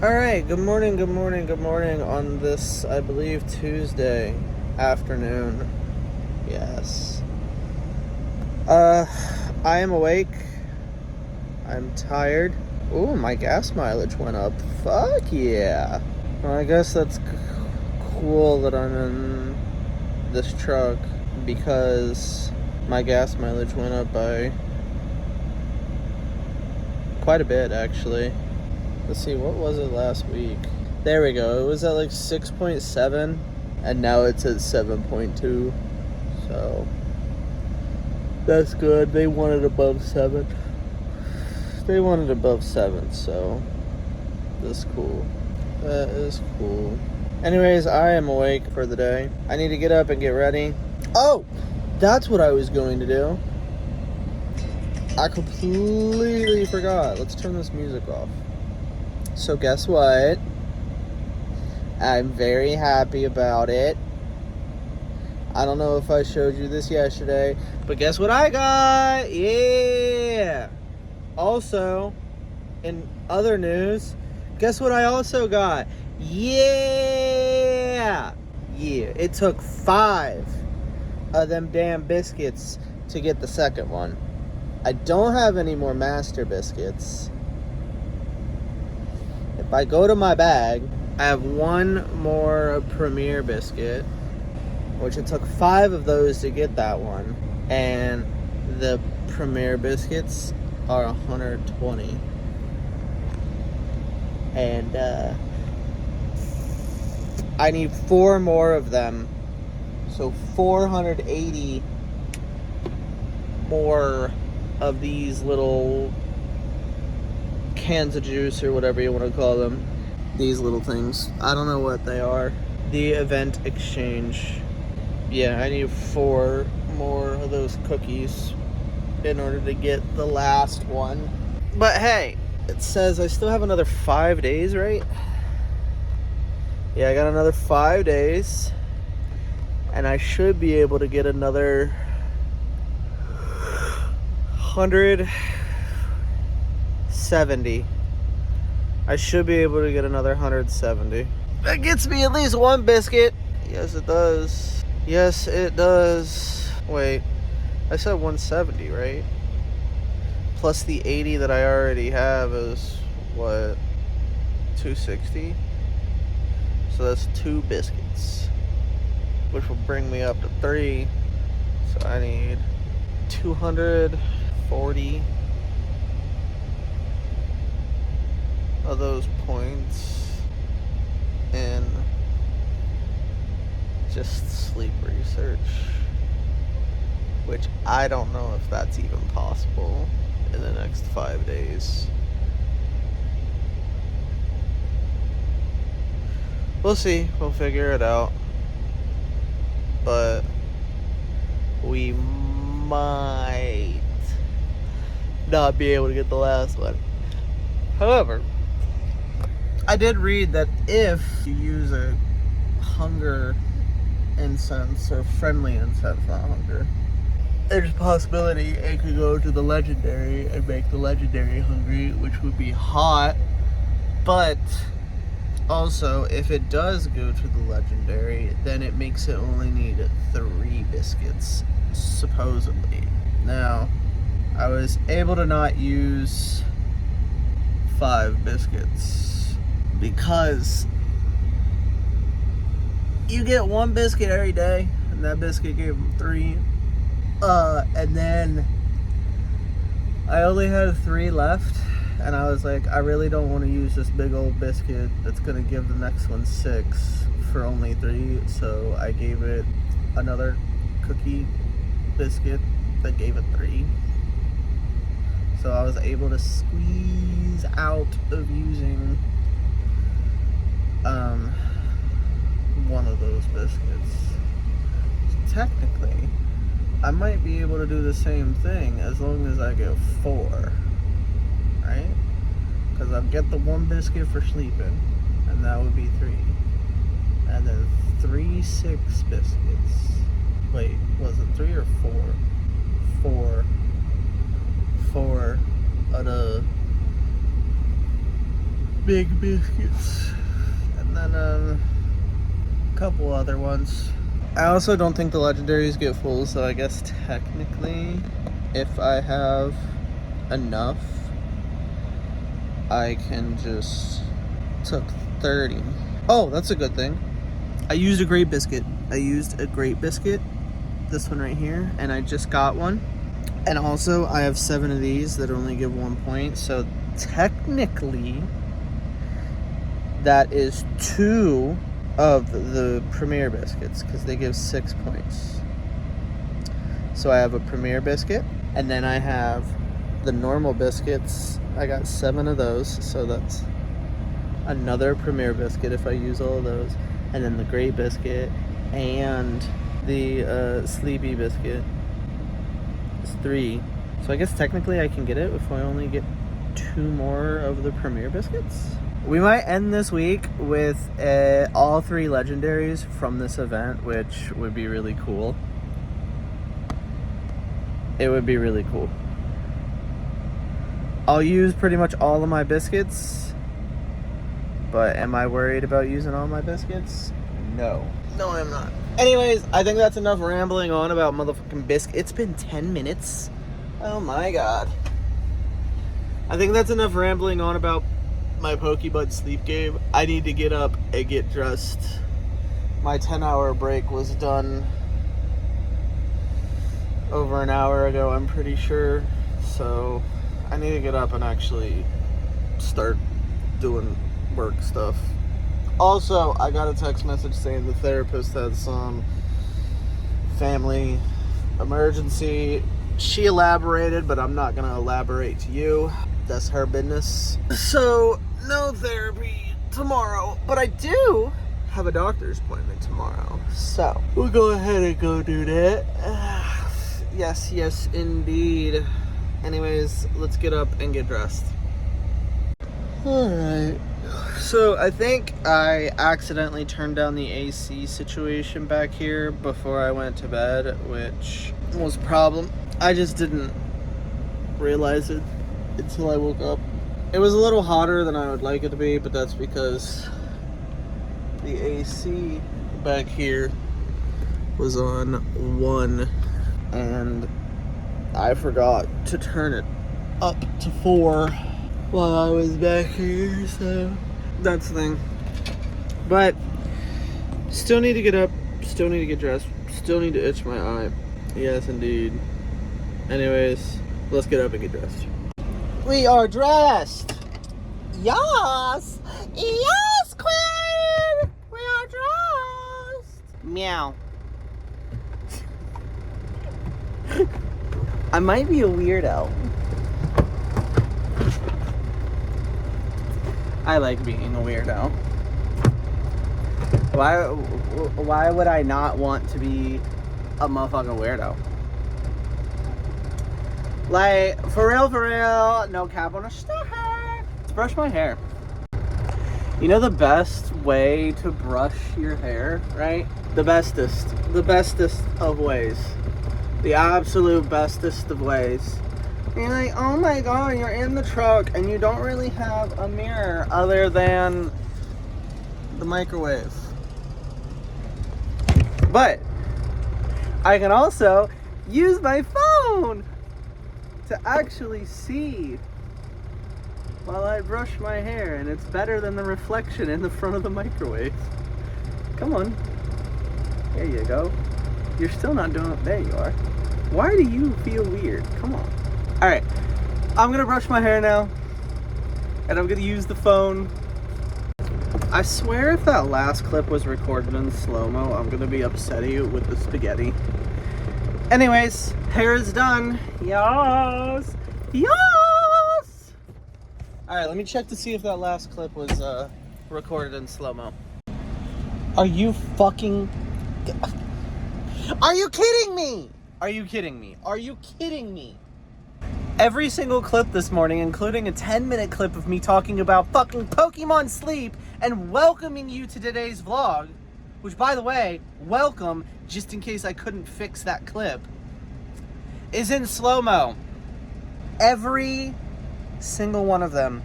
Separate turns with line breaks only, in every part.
Alright, good morning, good morning, good morning on this, I believe, Tuesday afternoon. Yes. I am awake. I'm tired. Ooh, my gas mileage went up. Fuck yeah. Well, I guess that's cool that I'm in this truck because my gas mileage went up by quite a bit, actually. Let's see, what was it last week? There we go. It was at like 6.7, and now it's at 7.2. So that's good. They wanted above 7. They wanted above 7, so that's cool. That is cool. Anyways, I am awake for the day. I need to get up and get ready. Oh, that's what I was going to do. I completely forgot. Let's turn this music off. So guess what? I'm very happy about it. I don't know if I showed you this yesterday, but guess what I got? Yeah. Also, in other news, guess what I also got? Yeah. Yeah. It took 5 of them damn biscuits to get the second one. I don't have any more master biscuits. If I go to my bag, I have one more Premier biscuit, which it took 5 of those to get that one. And the Premier biscuits are 120. And I need 4 more of them. So 480 more of these little cans of juice or whatever you want to call them. These little things. I don't know what they are. The event exchange. Yeah, I need 4 more of those cookies in order to get the last one. But hey, it says I still have another 5 days, right? Yeah, I got another 5 days. And I should be able to get another 170. I should be able to get another 170. That gets me at least one biscuit. Yes, it does. Yes, it does. Wait, I said 170, right? Plus the 80 that I already have is, what, 260? So that's 2 biscuits, which will bring me up to 3. So I need 240 of those points in just sleep research, which I don't know if that's even possible in the next 5 days. We'll see. We'll figure it out. But we might not be able to get the last one. However, I did read that if you use a hunger incense or friendly incense, not hunger, there's a possibility it could go to the legendary and make the legendary hungry, which would be hot. But also, if it does go to the legendary, then it makes it only need 3 biscuits, supposedly. Now, I was able to not use 5 biscuits because you get 1 biscuit every day, and that biscuit gave him 3. And then I only had 3 left, and I was like, I really don't want to use this big old biscuit that's gonna give the next one 6 for only 3. So I gave it another cookie biscuit that gave it 3. So I was able to squeeze out of using one of those biscuits. So technically, I might be able to do the same thing as long as I get 4, right? Because I'll get the 1 biscuit for sleeping, and that would be 3. And then 3 6 biscuits. Wait, was it 3 or 4? 4. 4 of the big biscuits. And then a couple other ones. I also don't think the legendaries get full, so I guess technically, if I have enough, I can just took 30. Oh, that's a good thing. I used a great biscuit. This one right here, and I just got one. And also, I have 7 of these that only give 1 point, so technically, that is 2 of the Premier biscuits, because they give 6 points. So I have a Premier biscuit, and then I have the normal biscuits. I got 7 of those, so that's another Premier biscuit if I use all of those. And then the Great biscuit and the Sleepy biscuit is 3. So I guess technically I can get it if I only get 2 more of the Premier biscuits. We might end this week with all 3 legendaries from this event, which would be really cool. It would be really cool. I'll use pretty much all of my biscuits, but am I worried about using all my biscuits? No. No, I'm not. Anyways, I think that's enough rambling on about motherfucking biscuits. It's been 10 minutes. Oh my god. I think that's enough rambling on about my Pokebud sleep game. I need to get up and get dressed. My 10-hour break was done over an hour ago, I'm pretty sure. So I need to get up and actually start doing work stuff. Also, I got a text message saying the therapist had some family emergency. She elaborated, but I'm not gonna elaborate to you. That's her business. So, no therapy tomorrow, but I do have a doctor's appointment tomorrow. So, we'll go ahead and go do that. Yes, indeed. Anyways, let's get up and get dressed. Alright. So, I think I accidentally turned down the AC situation back here before I went to bed, which was a problem. I just didn't realize it until I woke up. It was a little hotter than I would like it to be, but that's because the AC back here was on 1 and I forgot to turn it up to 4 while I was back here, so that's the thing. But still need to get up, still need to get dressed, still need to itch my eye. Yes, indeed. Anyways, let's get up and get dressed. We are dressed! Yes! Yes, Queen! We are dressed! Meow. I might be a weirdo. I like being a weirdo. Why would I not want to be a motherfucking weirdo? Like, for real, no cap on a sticker. Let's brush my hair. You know the best way to brush your hair, right? The bestest of ways. The absolute bestest of ways. And you're like, oh my god, you're in the truck and you don't really have a mirror other than the microwave. But I can also use my phone to actually see while I brush my hair, and it's better than the reflection in the front of the microwave. Come on. There you go. You're still not doing it. There you are. Why do you feel weird? Come on. Alright. I'm gonna brush my hair now, and I'm gonna use the phone. I swear if that last clip was recorded in slow-mo, I'm gonna be upset at you with the spaghetti. Anyways, hair is done. Yes! Yes! Alright, let me check to see if that last clip was recorded in slow-mo. Are you fucking... Are you kidding me? Are you kidding me? Are you kidding me? Every single clip this morning, including a 10-minute clip of me talking about fucking Pokemon Sleep and welcoming you to today's vlog, which, by the way, welcome, just in case I couldn't fix that clip, is in slow-mo. Every single one of them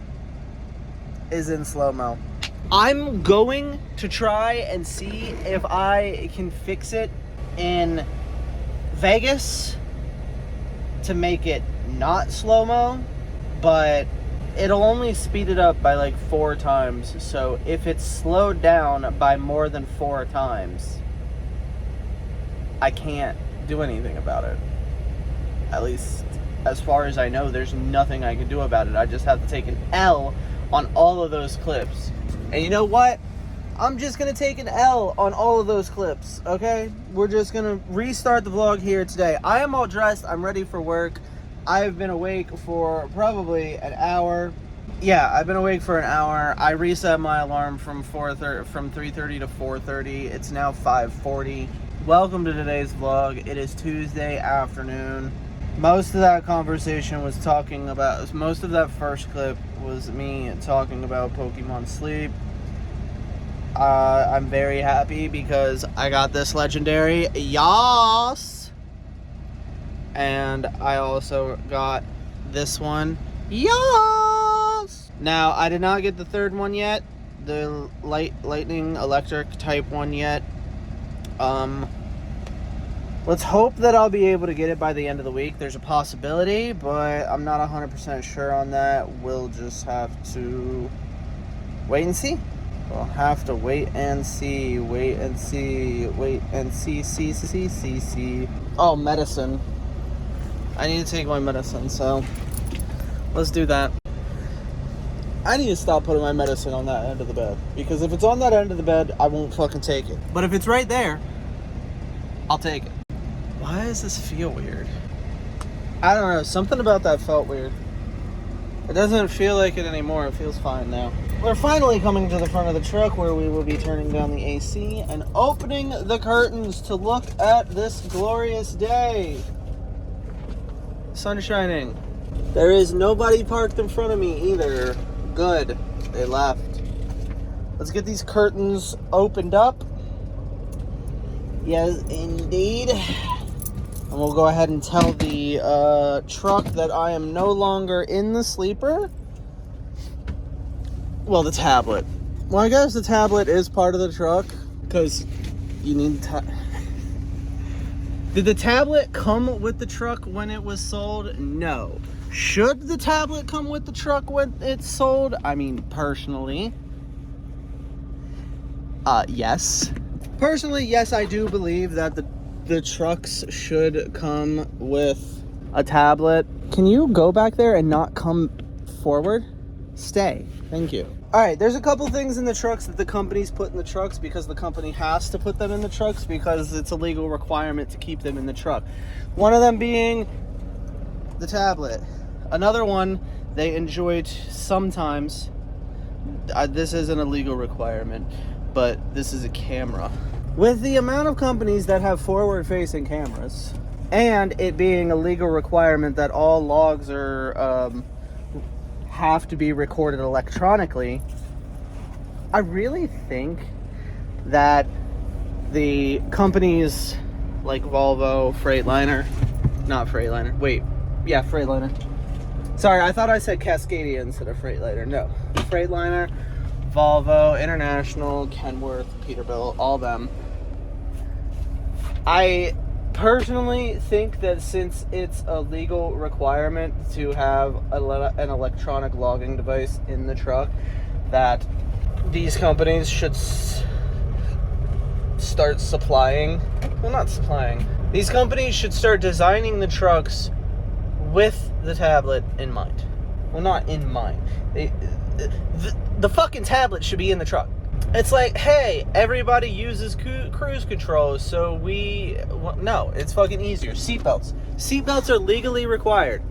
is in slow-mo. I'm going to try and see if I can fix it in Vegas to make it not slow-mo, but it'll only speed it up by like 4 times. So if it's slowed down by more than 4 times, I can't do anything about it. At least as far as I know, there's nothing I can do about it. I just have to take an L on all of those clips. And you know what? I'm just going to take an L on all of those clips, okay? We're just going to restart the vlog here today. I am all dressed. I'm ready for work. I've been awake for probably an hour. Yeah, I've been awake for an hour. I reset my alarm from 3:30 to 4:30. It's now 5:40. Welcome to today's vlog. It is Tuesday afternoon. Most of that conversation was talking about, most of that first clip was me talking about Pokemon Sleep. I'm very happy because I got this legendary, yas! And I also got this one, yas! Now, I did not get the third one yet, the lightning electric type one yet. Let's hope that I'll be able to get it by the end of the week. There's a possibility, but I'm not 100% sure on that. We'll just have to wait and see. We'll have to wait and see, see. Oh, medicine. I need to take my medicine, so let's do that. I need to stop putting my medicine on that end of the bed, because if it's on that end of the bed, I won't fucking take it. But if it's right there, I'll take it. Why does this feel weird? I don't know. Something about that felt weird. It doesn't feel like it anymore. It feels fine now. We're finally coming to the front of the truck where we will be turning down the AC and opening the curtains to look at this glorious day. Sun shining. There is nobody parked in front of me either. Good. They left. Let's get these curtains opened up. Yes, indeed. And we'll go ahead and tell the truck that I am no longer in the sleeper. Well, the tablet. Well, I guess the tablet is part of the truck, because you need Did the tablet come with the truck when it was sold? No. Should the tablet come with the truck when it's sold? I mean, personally, yes. Personally, yes, I do believe that the trucks should come with a tablet. Can you go back there and not come forward? Stay. Thank you. All right, there's a couple things in the trucks that the company's put in the trucks because the company has to put them in the trucks because it's a legal requirement to keep them in the truck. One of them being the tablet. Another one they enjoyed sometimes. This isn't a legal requirement, but this is a camera. With the amount of companies that have forward-facing cameras, and it being a legal requirement that all logs are have to be recorded electronically, I really think that the companies like Volvo, Freightliner, Freightliner. Sorry, I thought I said Cascadia instead of Freightliner. No, Freightliner, Volvo, International, Kenworth, Peterbilt, all them. I personally think that since it's a legal requirement to have an electronic logging device in the truck, that these companies should start supplying. Well, not supplying. These companies should start designing the trucks with the tablet in mind. Well, not in mind. The fucking tablet should be in the truck. It's like, hey, everybody uses cruise control, so no, it's fucking easier. Seatbelts. Seatbelts are legally required.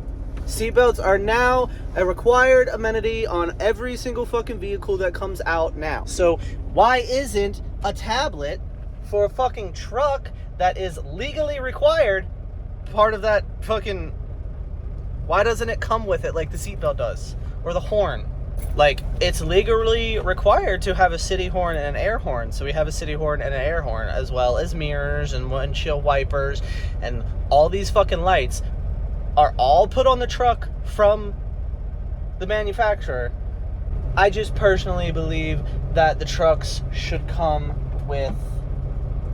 Seatbelts are now a required amenity on every single fucking vehicle that comes out now. So why isn't a tablet for a fucking truck that is legally required part of that fucking... Why doesn't it come with it like the seatbelt does? Or the horn? Like, it's legally required to have a city horn and an air horn. So we have a city horn and an air horn, as well as mirrors and windshield wipers. And all these fucking lights are all put on the truck from the manufacturer. I just personally believe that the trucks should come with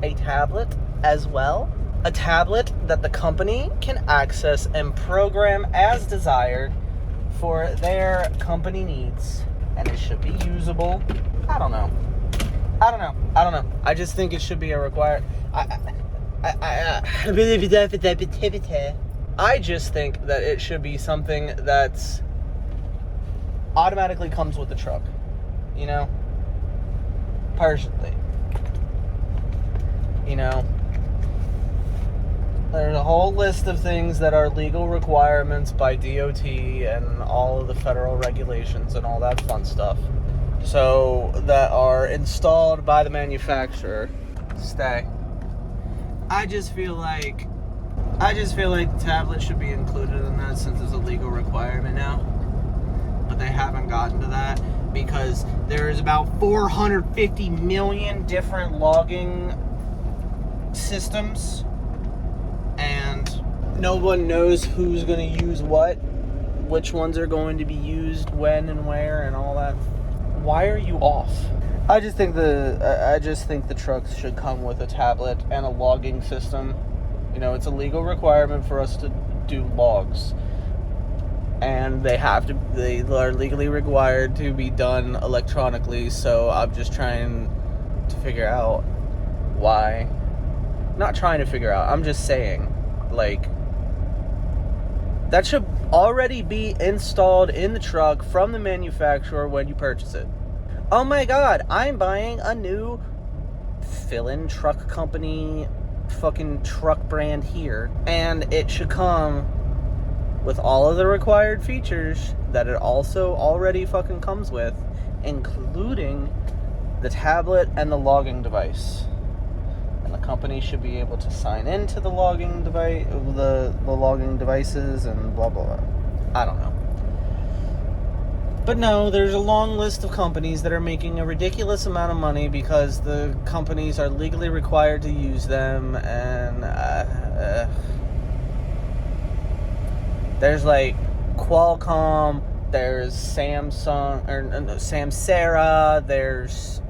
a tablet as well. A tablet that the company can access and program as desired for their company needs. And it should be usable. I don't know. I just think it should be a required... I just think that it should be something that's automatically comes with the truck. You know? Personally. You know? There's a whole list of things that are legal requirements by DOT and all of the federal regulations and all that fun stuff. So, that are installed by the manufacturer. Stay. I just feel like the tablet should be included in that since it's a legal requirement now. But they haven't gotten to that because there's about 450 million different logging systems. And no one knows who's going to use what, which ones are going to be used when and where and all that. Why are you off? I just think the trucks should come with a tablet and a logging system. You know, it's a legal requirement for us to do logs. And they are legally required to be done electronically, so I'm just trying to figure out why. Not trying to figure out, I'm just saying, like, that should already be installed in the truck from the manufacturer when you purchase it. Oh my god, I'm buying a new fill-in truck company fucking truck brand here, and it should come with all of the required features that it also already fucking comes with, including the tablet and the logging device. And the company should be able to sign into the logging device, the logging devices, and blah blah blah. I don't know. But no, there's a long list of companies that are making a ridiculous amount of money because the companies are legally required to use them, and there's like Qualcomm, there's Samsung, or Samsara, there's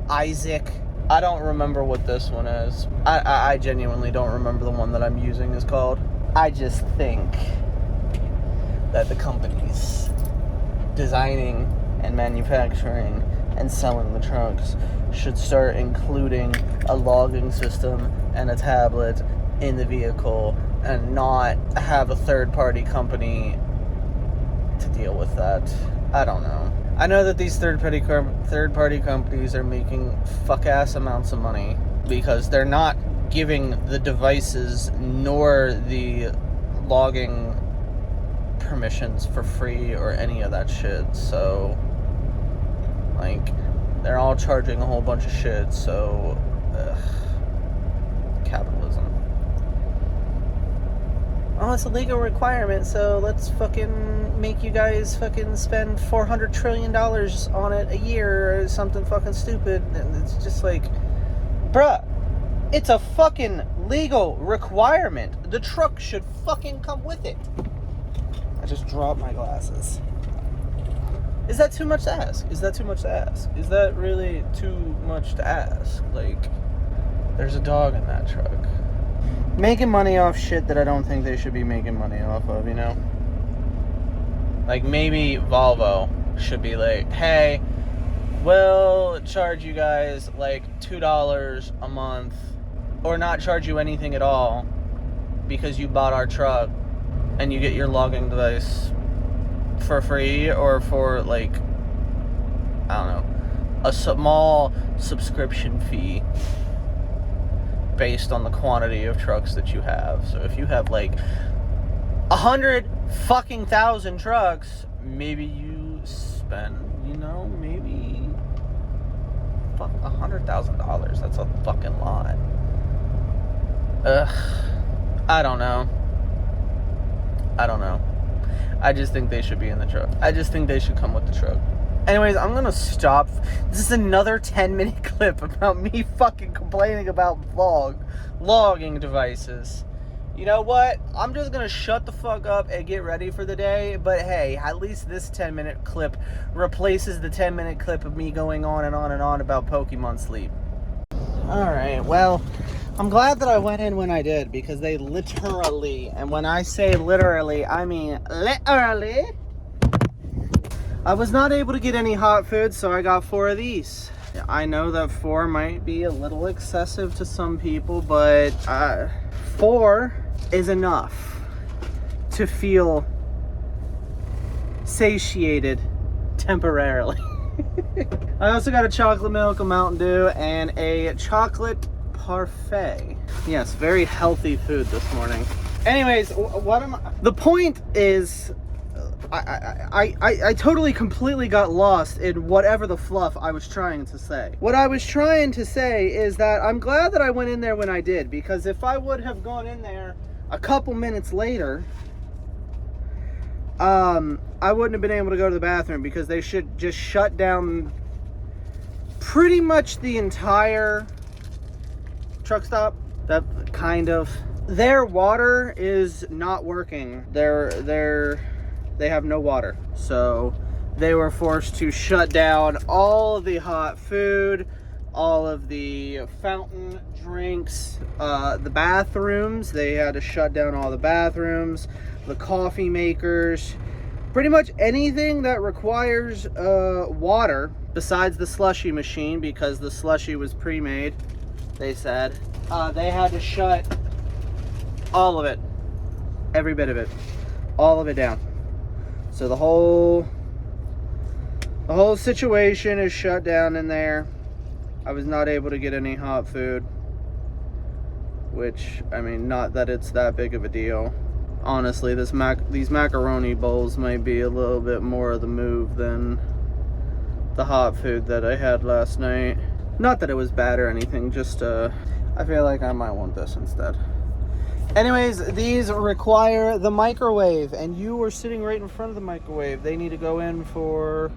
Isaac. I don't remember what this one is. I genuinely don't remember the one that I'm using is called. I just think that the companies designing and manufacturing and selling the trucks should start including a logging system and a tablet in the vehicle and not have a third-party company to deal with that. I don't know. I know that these third-party companies are making fuck-ass amounts of money because they're not giving the devices nor the logging permissions for free or any of that shit. So, like, they're all charging a whole bunch of shit. So, capitalism. Oh, it's a legal requirement, so let's fucking make you guys fucking spend $400 trillion on it a year or something fucking stupid. And it's just like, bruh, it's a fucking legal requirement. The truck should fucking come with it. I just dropped my glasses. Is that too much to ask? Is that really too much to ask? Like, there's a dog in that truck. Making money off shit that I don't think they should be making money off of, you know? Like, maybe Volvo should be like, hey, we'll charge you guys like $2 a month, or not charge you anything at all because you bought our truck, and you get your logging device for free or for, like, I don't know, a small subscription fee based on the quantity of trucks that you have. So if you have like 100,000 trucks, maybe you spend, you know, maybe $100,000. That's a fucking lot. I don't know. I just think they should be in the truck. I just think they should come with the truck. Anyways, I'm gonna stop. This is another 10-minute clip about me fucking complaining about logging devices. You know what? I'm just gonna shut the fuck up and get ready for the day. But hey, at least this 10-minute clip replaces the 10-minute clip of me going on and on and on about Pokemon sleep. Alright, well, I'm glad that I went in when I did, because they literally, and when I say literally, I mean literally, I was not able to get any hot food, so I got 4 of these. I know that 4 might be a little excessive to some people, but 4 is enough to feel satiated temporarily. I also got a chocolate milk, a Mountain Dew, and a chocolate parfait. Yes, very healthy food this morning. Anyways, the point is, I totally completely got lost in whatever the fluff I was trying to say. What I was trying to say is that I'm glad that I went in there when I did, because if I would have gone in there a couple minutes later, I wouldn't have been able to go to the bathroom, because they should just shut down pretty much the entire truck stop. That kind of, their water is not working. They have no water, so they were forced to shut down all of the hot food, all of the fountain drinks, the bathrooms. They had to shut down all the bathrooms, the coffee makers, pretty much anything that requires water besides the slushy machine, because the slushy was pre-made, they said. They had to shut all of it, every bit of it, all of it down. So the whole situation is shut down in there. I was not able to get any hot food, which, I mean, not that it's that big of a deal. Honestly, these macaroni bowls might be a little bit more of the move than the hot food that I had last night. Not that it was bad or anything, just I feel like I might want this instead. Anyways, these require the microwave, and you were sitting right in front of the microwave. They need to go in for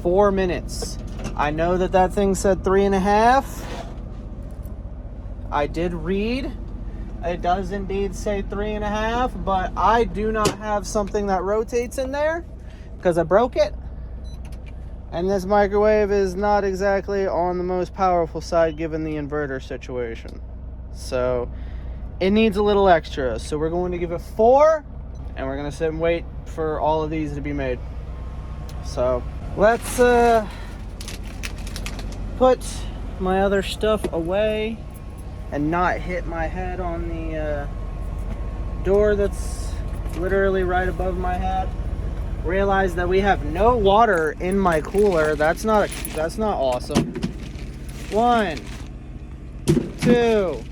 4 minutes. I know that thing said 3.5. I did read. It does indeed say 3.5, but I do not have something that rotates in there because I broke it. And this microwave is not exactly on the most powerful side given the inverter situation. So it needs a little extra. So we're going to give it 4, and we're going to sit and wait for all of these to be made. So let's put my other stuff away and not hit my head on the door that's literally right above my head. Realize that we have no water in my cooler. That's not awesome. 1, 2,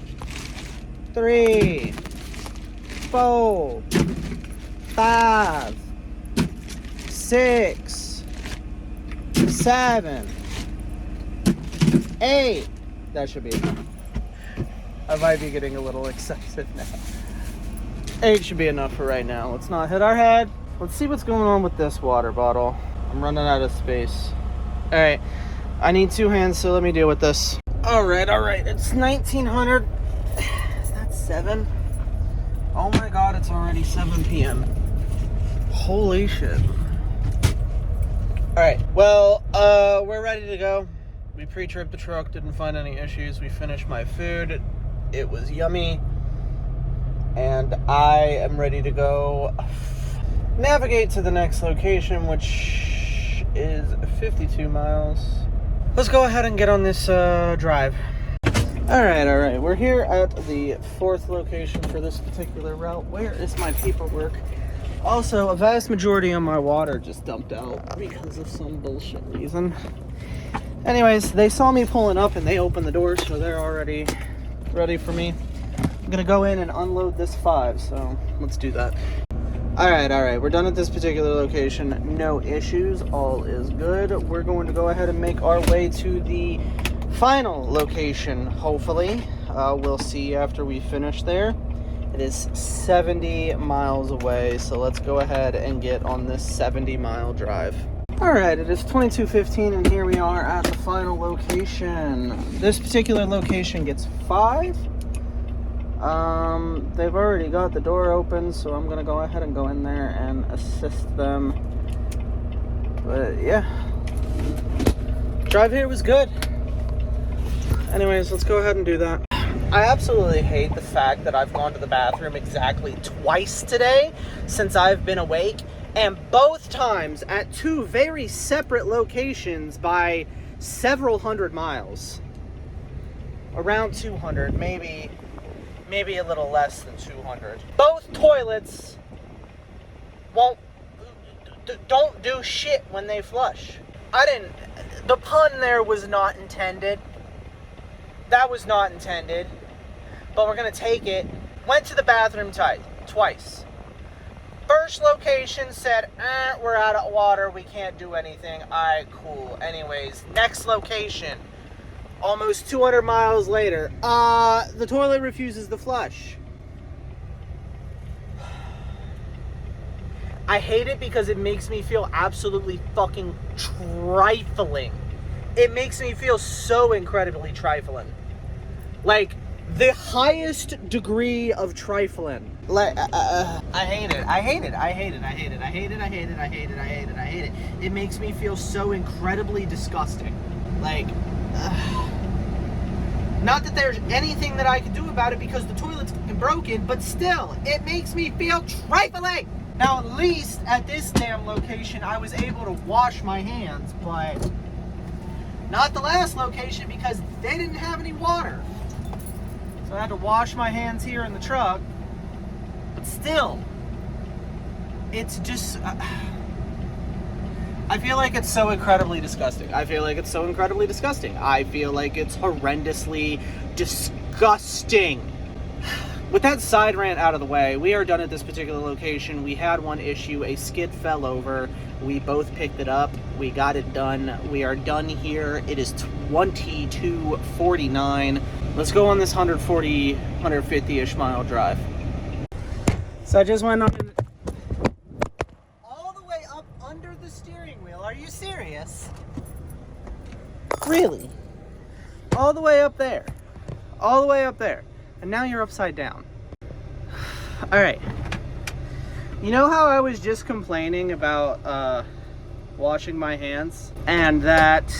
3, 4, 5, 6, 7, 8. That should be enough. I might be getting a little excessive now. 8 should be enough for right now. Let's not hit our head. Let's see what's going on with this water bottle. I'm running out of space. All right, I need 2 hands, so let me deal with this. All right, it's 1900. Is that 7? Oh my God, it's already 7 p.m. Holy shit. All right, well, we're ready to go. We pre-tripped the truck, didn't find any issues. We finished my food. It was yummy. And I am ready to go navigate to the next location, which is 52 miles. Let's go ahead and get on this drive. All right. We're here at the 4th location for this particular route. Where is my paperwork? Also, a vast majority of my water just dumped out because of some bullshit reason. Anyways, they saw me pulling up and they opened the doors, so they're already ready for me. I'm gonna go in and unload this 5, so let's do that. All right, we're done at this particular location. No issues, all is good. We're going to go ahead and make our way to the final location, hopefully. We'll see after we finish there. It is 70 miles away, so let's go ahead and get on this 70-mile drive. All right, it is 22:15, and here we are at the final location. This particular location gets 5 They've already got the door open, so I'm gonna go ahead and go in there and assist them. But yeah, drive here was good. Anyways, let's go ahead and do that. I absolutely hate the fact that I've gone to the bathroom exactly twice today since I've been awake, and both times at two very separate locations by several hundred miles. Around 200, maybe a little less than 200. Both toilets don't do shit when they flush. The pun there was not intended. That was not intended. But we're gonna take it. Went to the bathroom twice. First location said, we're out of water, we can't do anything. Alright, cool. Anyways, next location. Almost 200 miles later, the toilet refuses to flush. I hate it because it makes me feel absolutely fucking trifling. It makes me feel so incredibly trifling. Like, the highest degree of trifling. Like, I hate it. I hate it. I hate it. I hate it. I hate it. I hate it. I hate it. I hate it. I hate it. It makes me feel so incredibly disgusting. Like, not that there's anything that I can do about it because the toilet's fucking broken, but still, it makes me feel trifling. Now, at least at this damn location, I was able to wash my hands, but not the last location because they didn't have any water. So I had to wash my hands here in the truck, but still, it's just, I feel like it's so incredibly disgusting. I feel like it's so incredibly disgusting. I feel like it's horrendously disgusting. With that side rant out of the way, we are done at this particular location. We had one issue. A skid fell over. We both picked it up. We got it done. We are done here. It is 22:49. Let's go on this 140, 150-ish mile drive. So I just went on all the way up under the steering wheel. Are you serious? Really? All the way up there. All the way up there. And now you're upside down. All right. You know how I was just complaining about washing my hands and that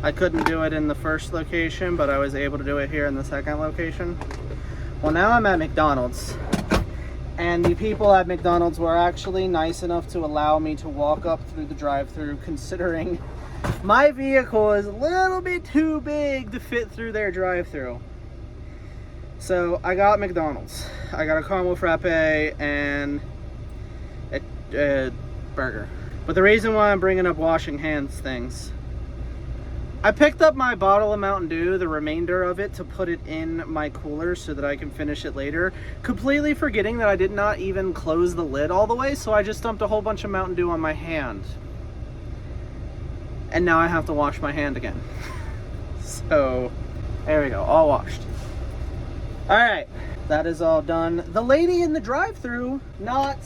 I couldn't do it in the first location, but I was able to do it here in the second location? Well, now I'm at McDonald's, and the people at McDonald's were actually nice enough to allow me to walk up through the drive-thru, considering my vehicle is a little bit too big to fit through their drive-thru. So I got McDonald's. I got a caramel frappe and a burger. But the reason why I'm bringing up washing hands things, I picked up my bottle of Mountain Dew, the remainder of it, to put it in my cooler so that I can finish it later, completely forgetting that I did not even close the lid all the way, so I just dumped a whole bunch of Mountain Dew on my hand. And now I have to wash my hand again. So, there we go, all washed. All right, that is all done. The lady in the drive-thru, not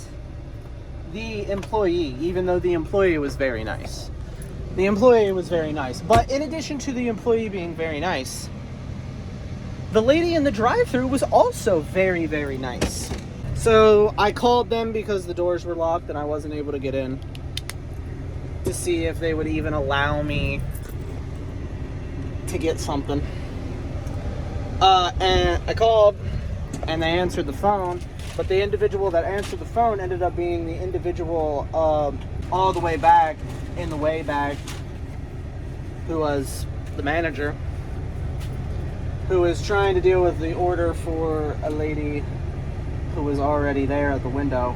the employee, even though the employee was very nice. The employee was very nice. But in addition to the employee being very nice, the lady in the drive-thru was also very, very nice. So I called them because the doors were locked and I wasn't able to get in, to see if they would even allow me to get something. And I called, and they answered the phone, but the individual that answered the phone ended up being the individual all the way back in the way back, who was the manager, who was trying to deal with the order for a lady who was already there at the window.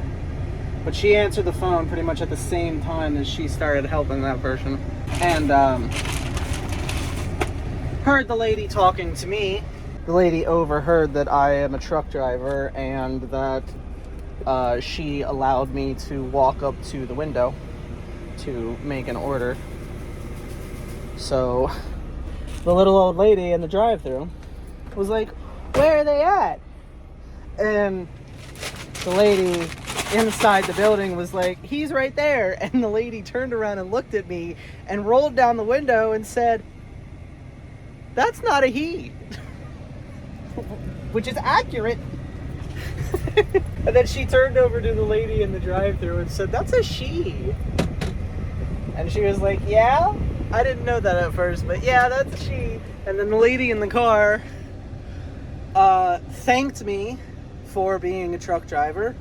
But she answered the phone pretty much at the same time as she started helping that person, and heard the lady talking to me. The lady overheard that I am a truck driver and that she allowed me to walk up to the window to make an order. So the little old lady in the drive-thru was like, "Where are they at?" And the lady inside the building was like, "He's right there." And the lady turned around and looked at me and rolled down the window and said, "That's not a he."
which is accurate. And then she turned over to the lady in the drive-thru and said, "That's a she." And she was like, "Yeah?" I didn't know that at first, but yeah, that's a she. And then the lady in the car thanked me for being a truck driver,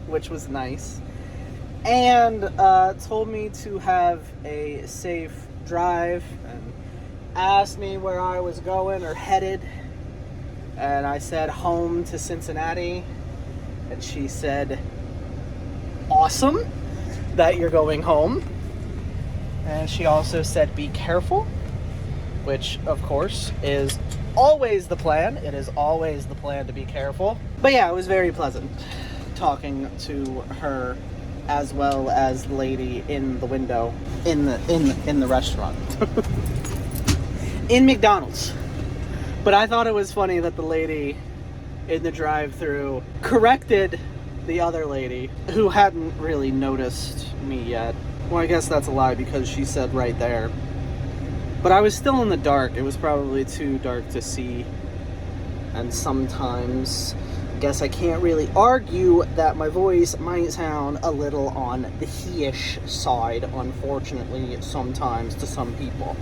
which was nice, and told me to have a safe drive and asked me where I was going or headed. And I said home to Cincinnati. And she said, "Awesome that you're going home." And she also said, "Be careful," which, of course, is always the plan. It is always the plan to be careful. But yeah, it was very pleasant talking to her as well as the lady in the window in the restaurant. In McDonald's. But I thought it was funny that the lady in the drive-thru corrected the other lady who hadn't really noticed me yet. Well, I guess that's a lie because she said right there. But I was still in the dark. It was probably too dark to see. And sometimes, I guess I can't really argue that my voice might sound a little on the he-ish side, unfortunately, sometimes to some people.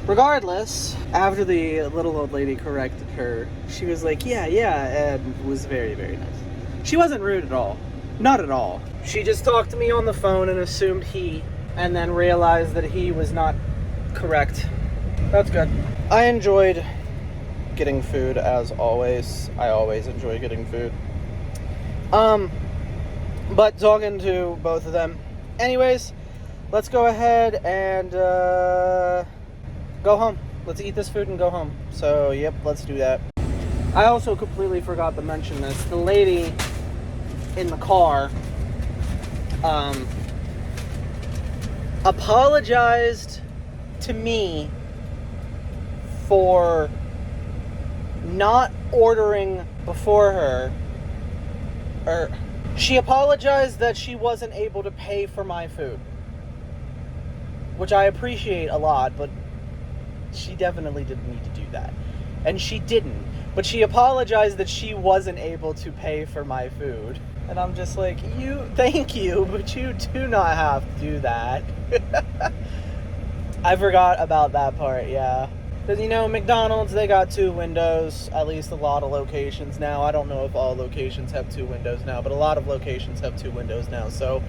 Regardless, after the little old lady corrected her, she was like, yeah, and was very, very nice. She wasn't rude at all. Not at all. She just talked to me on the phone and assumed he, and then realized that he was not correct. That's good. I enjoyed getting food, as always. I always enjoy getting food. But talking to both of them. Anyways, let's go ahead and, go home. Let's eat this food and go home. So, yep, let's do that. I also completely forgot to mention this. The lady in the car apologized to me for not ordering before her. Or she apologized that she wasn't able to pay for my food, which I appreciate a lot, but she definitely didn't need to do that. And she didn't. But she apologized that she wasn't able to pay for my food. And I'm just like, thank you, but you do not have to do that. I forgot about that part, yeah. Because, McDonald's, they got 2 windows, at least a lot of locations now. I don't know if all locations have 2 windows now, but a lot of locations have 2 windows now. So,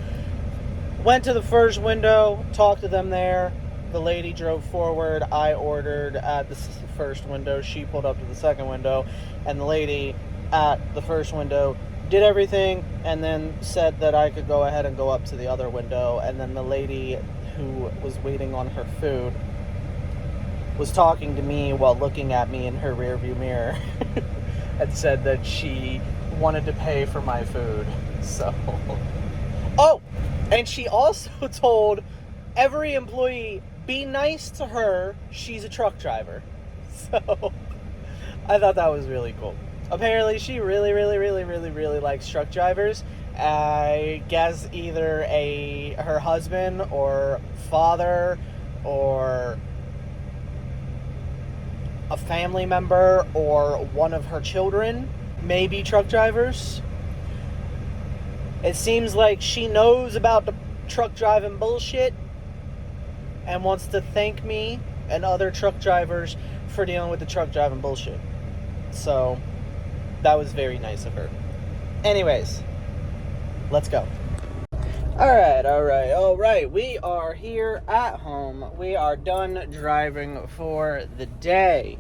went to the first window, talked to them there. The lady drove forward. I ordered at the first window. She pulled up to the second window. And the lady at the first window did everything and then said that I could go ahead and go up to the other window. And then the lady who was waiting on her food was talking to me while looking at me in her rearview mirror and said that she wanted to pay for my food. So, oh, and she also told every employee, be nice to her, she's a truck driver. So, I thought that was really cool. Apparently, she really, really, really, really, really likes truck drivers. I guess either her husband or father or a family member or one of her children may be truck drivers. It seems like she knows about the truck driving bullshit and wants to thank me and other truck drivers for dealing with the truck driving bullshit. So, that was very nice of her. Anyways, let's go. Alright. We are here at home. We are done driving for the day.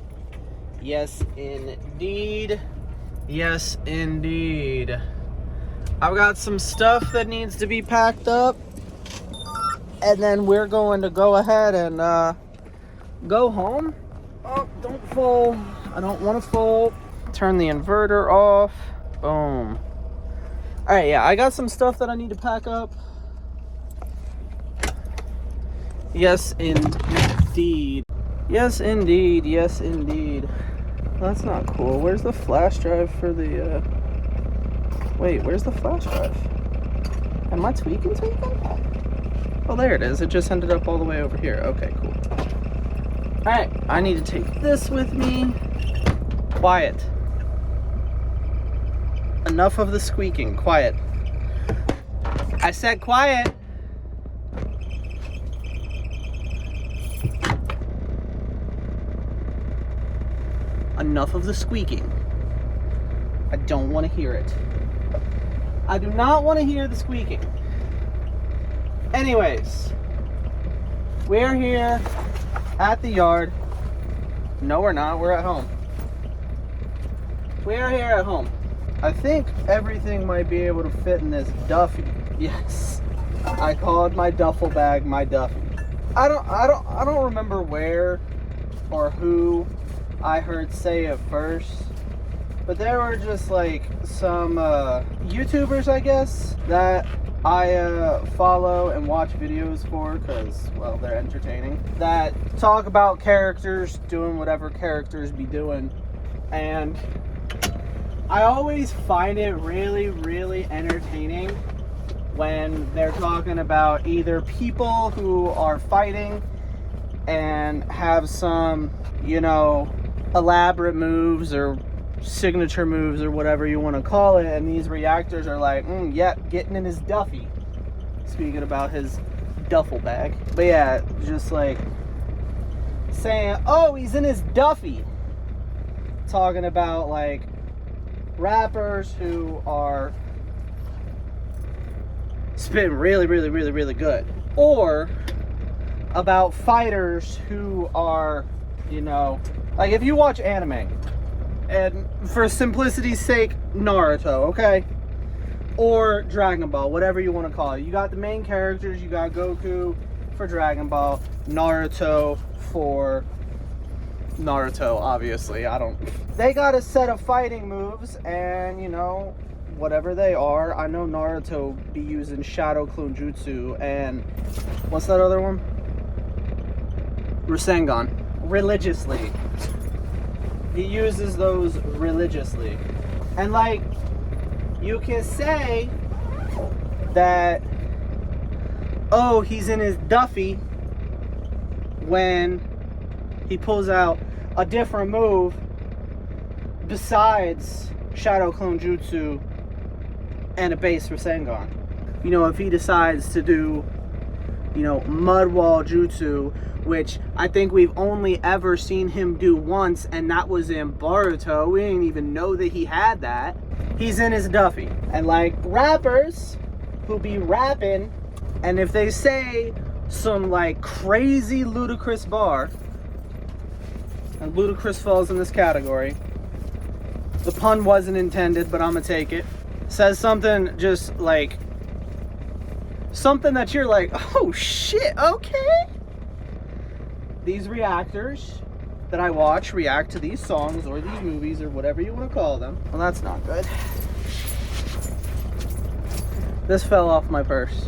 Yes, indeed. Yes, indeed. I've got some stuff that needs to be packed up. And then we're going to go ahead and go home. Oh, don't fall. I don't want to fall. Turn the inverter off. Boom. Alright, yeah, I got some stuff that I need to pack up. Yes, indeed. Yes, indeed. Yes, indeed. Well, that's not cool. Where's the flash drive for the, Wait, where's the flash drive? Am I tweaking? Oh, there it is. It just ended up all the way over here. Okay, cool. Alright, I need to take this with me. Quiet. Enough of the squeaking. Quiet. I said quiet. Enough of the squeaking. I don't want to hear it. I do not want to hear the squeaking. Anyways, we're here at the yard. No, we're not. We're at home. We are here at home. I think everything might be able to fit in this Duffy. Yes, I called my duffel bag my Duffy. I don't remember where or who I heard say it first, but there were just like some YouTubers, I guess, that I follow and watch videos for because, well, they're entertaining, that talk about characters doing whatever characters be doing. And I always find it really, really entertaining when they're talking about either people who are fighting and have some, you know, elaborate moves or signature moves or whatever you want to call it, and these reactors are like, yep, getting in his Duffy. Speaking about his duffel bag. But yeah, just like saying, oh, he's in his Duffy. Talking about like rappers who are spitting really, really, really, really good. Or about fighters who are, you know, like if you watch anime, and for simplicity's sake, Naruto, okay? Or Dragon Ball, whatever you want to call it. You got the main characters, you got Goku for Dragon Ball, Naruto for Naruto, obviously. They got a set of fighting moves, and, you know, whatever they are. I know Naruto be using Shadow Clone Jutsu, and what's that other one? Rasengan. Religiously. He uses those religiously. And like, you can say that, oh, he's in his Duffy when he pulls out a different move besides Shadow Clone Jutsu and a base Rasengan. You know, if he decides to do, you know, Mud Wall Jutsu, which I think we've only ever seen him do once, and that was in Boruto. We didn't even know that he had that. He's in his Duffy. And like rappers who be rapping, and if they say some like crazy ludicrous bar, and Ludacris falls in this category, the pun wasn't intended, but I'm gonna take it, says something just like, something that you're like, oh shit, okay. These reactors that I watch react to these songs or these movies or whatever you want to call them. Well, that's not good. This fell off my purse.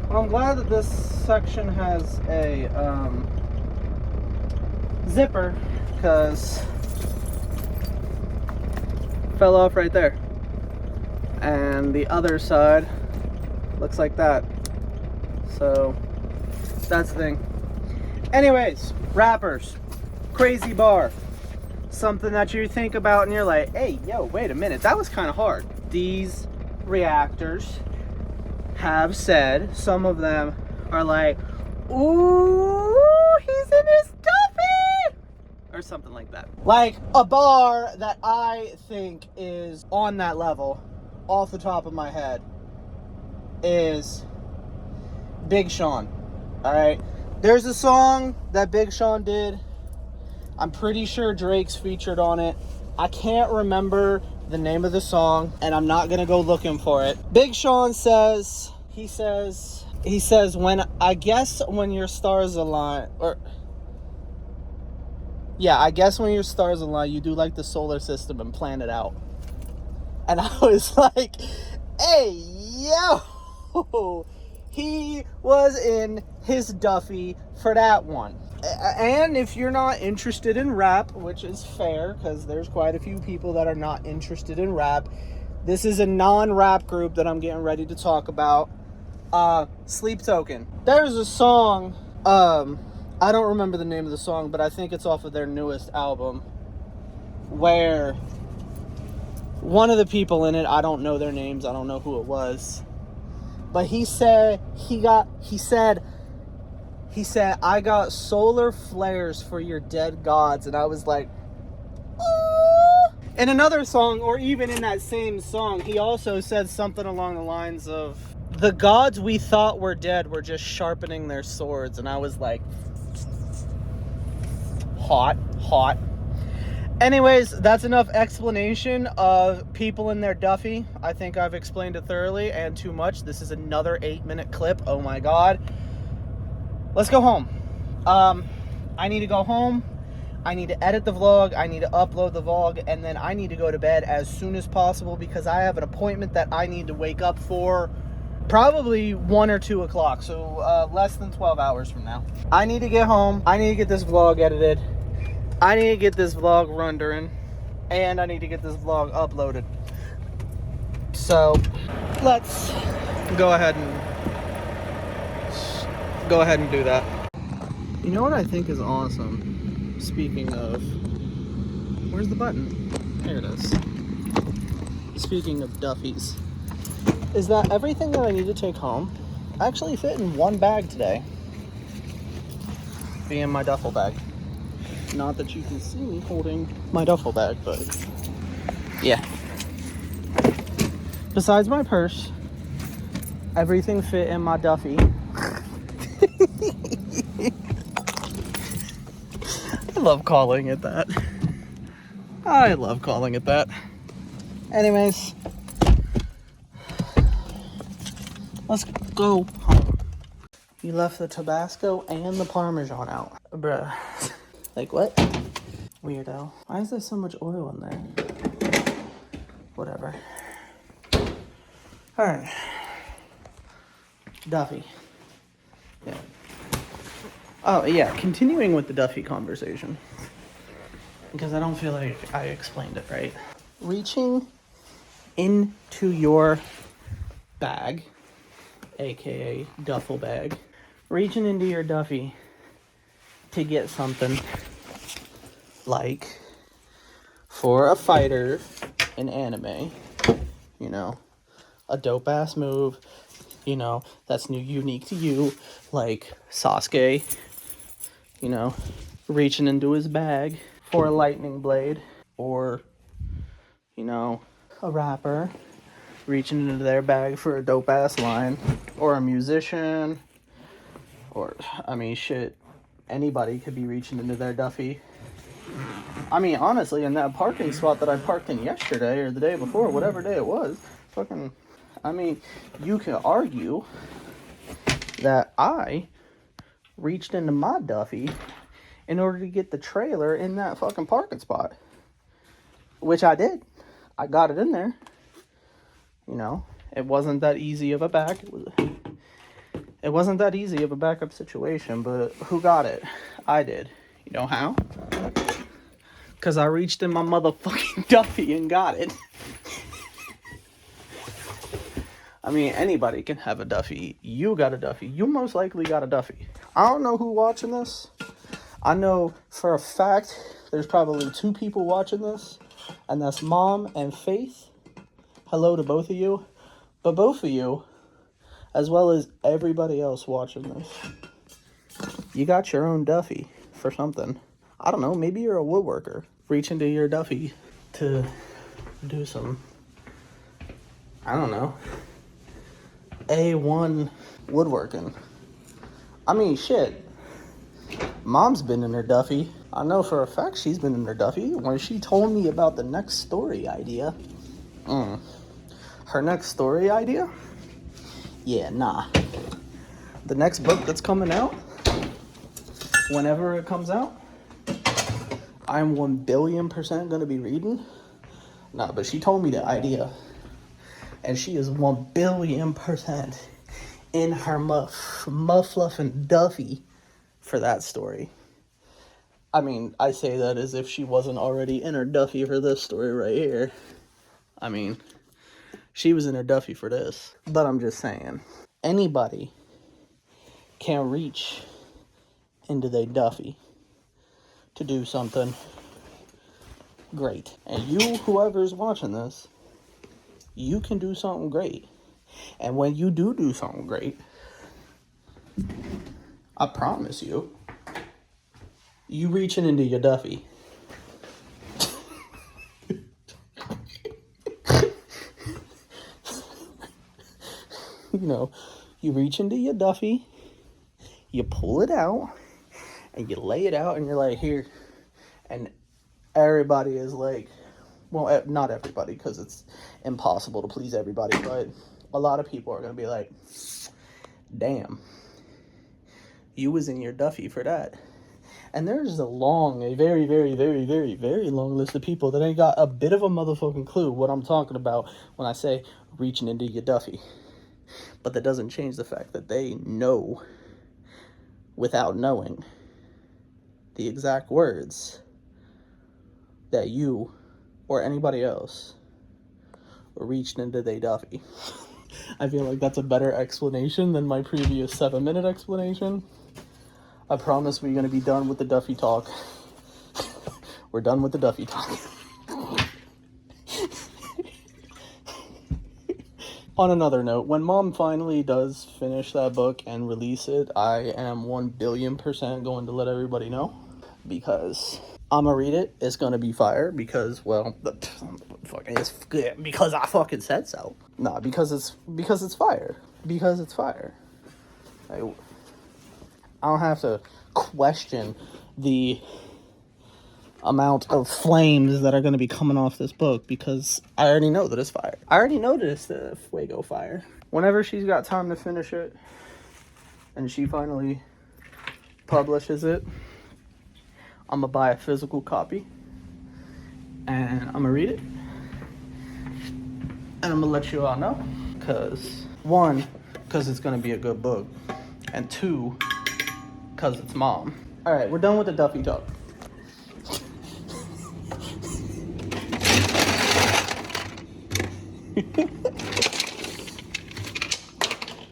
Well, I'm glad that this section has a zipper, because it fell off right there. And the other side looks like that. So that's the thing. Anyways, rappers, crazy bar, something that you think about and you're like, hey, yo, wait a minute, that was kind of hard. These reactors have said, some of them are like, ooh, he's in his Duffy, or something like that. Like a bar that I think is on that level, off the top of my head, is Big Sean, all right? There's a song that Big Sean did. I'm pretty sure Drake's featured on it. I can't remember the name of the song, and I'm not gonna go looking for it. Big Sean says, he says, when your stars align, or yeah, I guess when your stars align, you do like the solar system and plan it out. And I was like, hey, yo, he was in his Duffy for that one. And if you're not interested in rap, which is fair, because there's quite a few people that are not interested in rap, this is a non-rap group that I'm getting ready to talk about. Sleep Token. There's a song, I don't remember the name of the song, but I think it's off of their newest album, where one of the people in it, I don't know their names, I don't know who it was, but he said I got solar flares for your dead gods, and I was like, oh. In another song, or even in that same song, he also said something along the lines of, the gods we thought were dead were just sharpening their swords, and I was like, hot. Anyways, that's enough explanation of people in their Duffy. I think I've explained it thoroughly and too much. This is another 8-minute clip. Oh my god. Let's go home. I need to go home. I need to edit the vlog. I need to upload the vlog. And then I need to go to bed as soon as possible because I have an appointment that I need to wake up for probably 1 or 2 o'clock. So less than 12 hours from now. I need to get home. I need to get this vlog edited. I need to get this vlog rendering, and I need to get this vlog uploaded. So let's go ahead and do that. You know what I think is awesome? Speaking of, where's the button? There it is. Speaking of Duffys, is that everything that I need to take home actually fit in one bag today. Being my duffel bag. Not that you can see me holding my duffel bag, but yeah. Besides my purse, everything fit in my Duffy. I love calling it that. Anyways, let's go home. You left the Tabasco and the Parmesan out. Bruh. Like what? Weirdo. Why is there so much oil in there? Whatever. Alright. Duffy. Yeah. Oh, yeah. Continuing with the Duffy conversation. Because I don't feel like I explained it right. Reaching into your bag, aka duffel bag. Reaching into your Duffy to get something like for a fighter in anime, you know, a dope ass move, you know, that's unique to you, like Sasuke, you know, reaching into his bag for a lightning blade, or, you know, a rapper reaching into their bag for a dope ass line, or a musician, or, I mean, shit. Anybody could be reaching into their Duffy. I mean, honestly, in that parking spot that I parked in yesterday or the day before, whatever day it was, I mean, you can argue that I reached into my Duffy in order to get the trailer in that fucking parking spot. Which I did. I got it in there. You know, it wasn't that easy of a It wasn't that easy of a backup situation, but who got it? I did. You know how? Because I reached in my motherfucking Duffy and got it. I mean, anybody can have a Duffy. You got a Duffy. You most likely got a Duffy. I don't know who watching this. I know for a fact there's probably 2 people watching this, and that's Mom and Faith. Hello to both of you. But both of you, as well as everybody else watching this, you got your own Duffy for something. I don't know, maybe you're a woodworker. Reach into your Duffy to do some, I don't know, A1 woodworking. I mean, shit. Mom's been in her Duffy. I know for a fact she's been in her Duffy when she told me about the next story idea. Her next story idea? Yeah, nah. The next book that's coming out, whenever it comes out, I'm 1,000,000,000% going to be reading. Nah, but she told me the idea. And she is 1,000,000,000% in her muffluffin' Duffy for that story. I mean, I say that as if she wasn't already in her Duffy for this story right here. I mean, she was in her Duffy for this. But I'm just saying, anybody can reach into their Duffy to do something great. And you, whoever's watching this, you can do something great. And when you do something great, I promise you, you reaching into your Duffy. You know, you reach into your Duffy, you pull it out, and you lay it out, and you're like, here. And everybody is like, well, not everybody, because it's impossible to please everybody, but a lot of people are going to be like, damn, you was in your Duffy for that. And there's a very, very, very, very, very long list of people that ain't got a bit of a motherfucking clue what I'm talking about when I say reaching into your Duffy. But that doesn't change the fact that they know without knowing the exact words that you or anybody else reached into their Duffy. I feel like that's a better explanation than my previous 7-minute explanation. I promise we're going to be done with the Duffy talk. We're done with the Duffy talk. On another note, when Mom finally does finish that book and release it, I am 1,000,000,000% going to let everybody know, because I'm gonna read it. It's gonna be fire because, well, it's good because I fucking said so. Nah, because it's fire. Because it's fire. I don't have to question the amount of flames that are going to be coming off this book, because I already know that it's fire. I already know that it's the fuego fire. Whenever she's got time to finish it and she finally publishes it, I'm gonna buy a physical copy and I'm gonna read it, and I'm gonna let you all know, because one, because it's gonna be a good book, and two, because it's Mom. All right, we're done with the Duffy talk.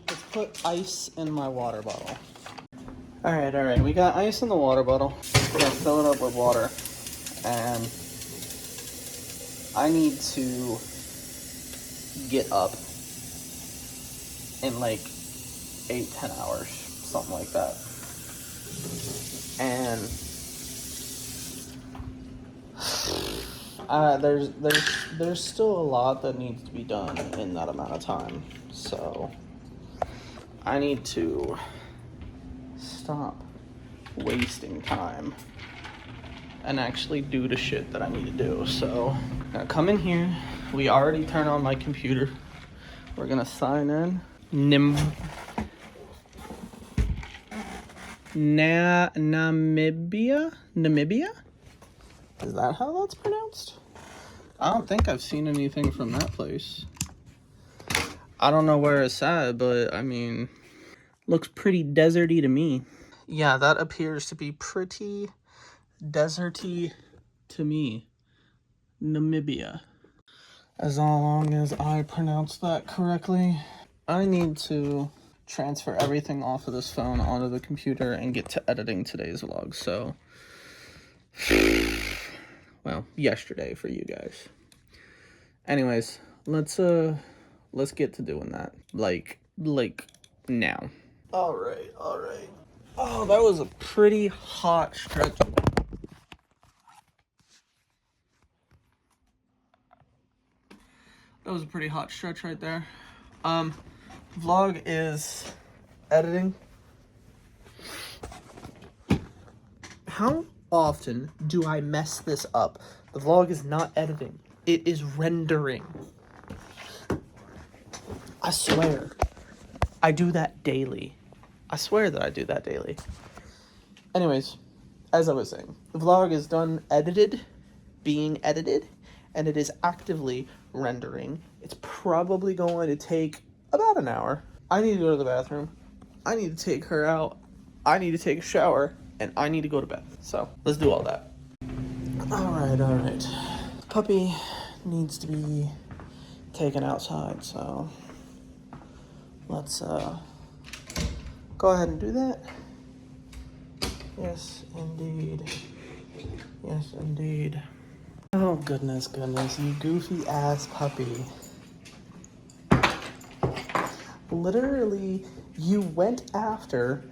Let's put ice in my water bottle. All right. We got ice in the water bottle. We're gonna fill it up with water, and I need to get up in like 8-10 hours, something like that. And there's still a lot that needs to be done in that amount of time. So I need to stop wasting time and actually do the shit that I need to do. So I'm gonna come in here. We already turned on my computer. We're gonna sign in. Namibia? Is that how that's pronounced? I don't think I've seen anything from that place. I don't know where it's at, but I mean, looks pretty deserty to me. Yeah, that appears to be pretty deserty to me. Namibia. As long as I pronounce that correctly. I need to transfer everything off of this phone onto the computer and get to editing today's vlog. So, well, yesterday for you guys. Anyways, let's get to doing that. Like now. All right. Oh, that was a pretty hot stretch. That was a pretty hot stretch right there. Vlog is editing. How often do I mess this up? The vlog is not editing. It is rendering. I swear. I do that daily. I swear that I do that daily. Anyways, as I was saying, the vlog is done being edited, and it is actively rendering. It's probably going to take about an hour. I need to go to the bathroom. I need to take her out. I need to take a shower, and I need to go to bed. So let's do all that. All right. Puppy needs to be taken outside, so let's go ahead and do that. Yes, indeed. Oh, goodness, you goofy ass puppy. Literally, you went after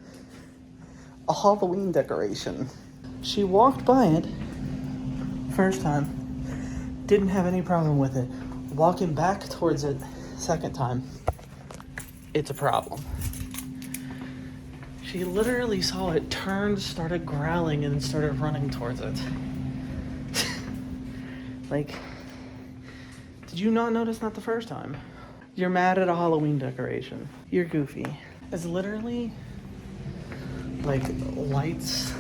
a Halloween decoration. She walked by it first time, didn't have any problem with it. Walking back towards it second time, it's a problem. She literally saw it, turned, started growling, and started running towards it. Like, did you not notice that the first time? You're mad at a Halloween decoration. You're goofy. It's literally like lights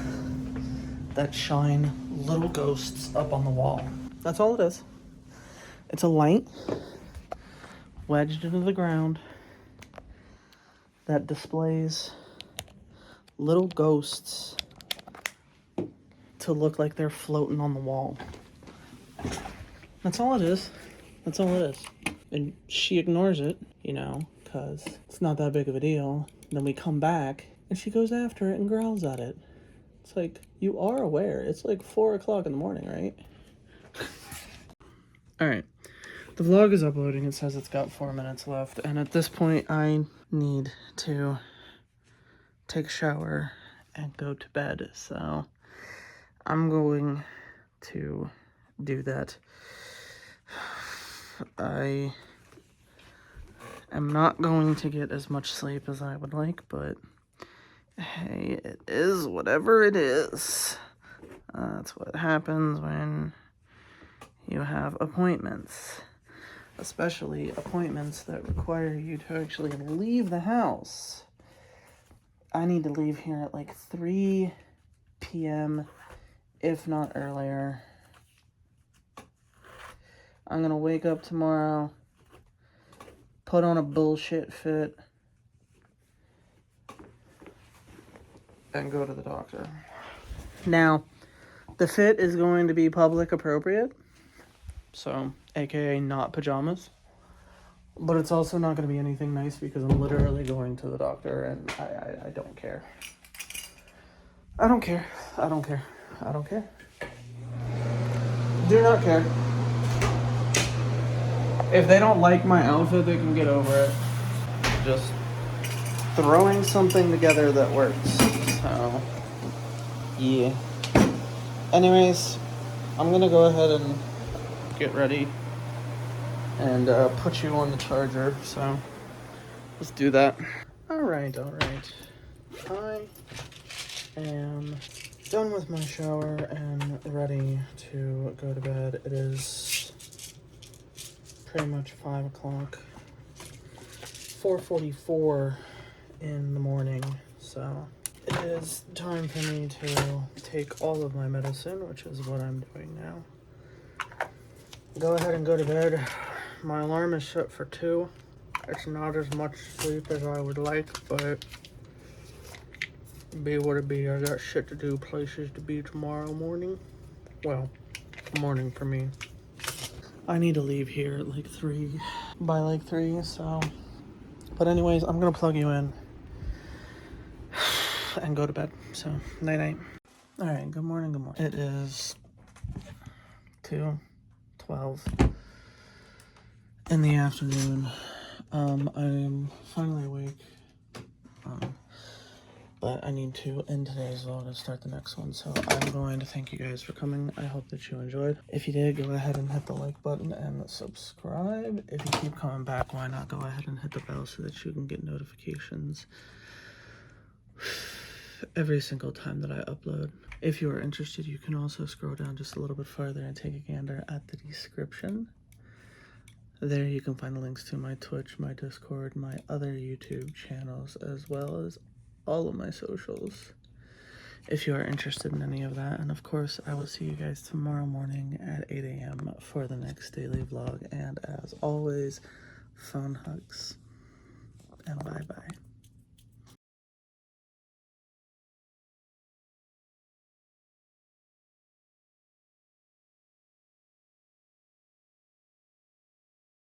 that shine little ghosts up on the wall. That's all it is. It's a light wedged into the ground that displays little ghosts to look like they're floating on the wall. That's all it is. That's all it is. And she ignores it, you know, because it's not that big of a deal. Then we come back and she goes after it and growls at it. It's like, you are aware. It's like 4 o'clock in the morning, right? All right. The vlog is uploading. It says it's got 4 minutes left. And at this point, I need to take a shower and go to bed. So I'm going to do that. I am not going to get as much sleep as I would like, but hey, it is whatever it is. That's what happens when you have appointments, especially appointments that require you to actually leave the house. I need to leave here at like 3 p.m., if not earlier. I'm gonna wake up tomorrow, put on a bullshit fit, and go to the doctor. Now, the fit is going to be public appropriate, so aka not pajamas, but it's also not going to be anything nice because I'm literally going to the doctor and I don't care. I don't care. I don't care. I don't care. Do not care. If they don't like my outfit, they can get over it. Just throwing something together that works. So, yeah. Anyways, I'm gonna go ahead and get ready and put you on the charger. So, let's do that. Alright. I am done with my shower and ready to go to bed. It is pretty much 5 o'clock, 4:44 in the morning, so it is time for me to take all of my medicine, which is what I'm doing now. Go ahead and go to bed. My alarm is set for 2. It's not as much sleep as I would like, but be what it be. I got shit to do, places to be tomorrow morning. Well, morning for me. I need to leave here at like 3, by like 3, so. But anyways, I'm gonna plug you in and go to bed. So, night-night. Alright, good morning. It is 2:12 in the afternoon. I am finally awake. But I need to end today's vlog and start the next one. So I'm going to thank you guys for coming. I hope that you enjoyed. If you did, go ahead and hit the like button and subscribe. If you keep coming back, why not go ahead and hit the bell so that you can get notifications every single time that I upload. If you are interested, you can also scroll down just a little bit further and take a gander at the description. There you can find the links to my Twitch, my Discord, my other YouTube channels, as well as all of my socials, if you are interested in any of that. And of course, I will see you guys tomorrow morning at 8 a.m. for the next daily vlog. And as always, phone hugs and bye-bye.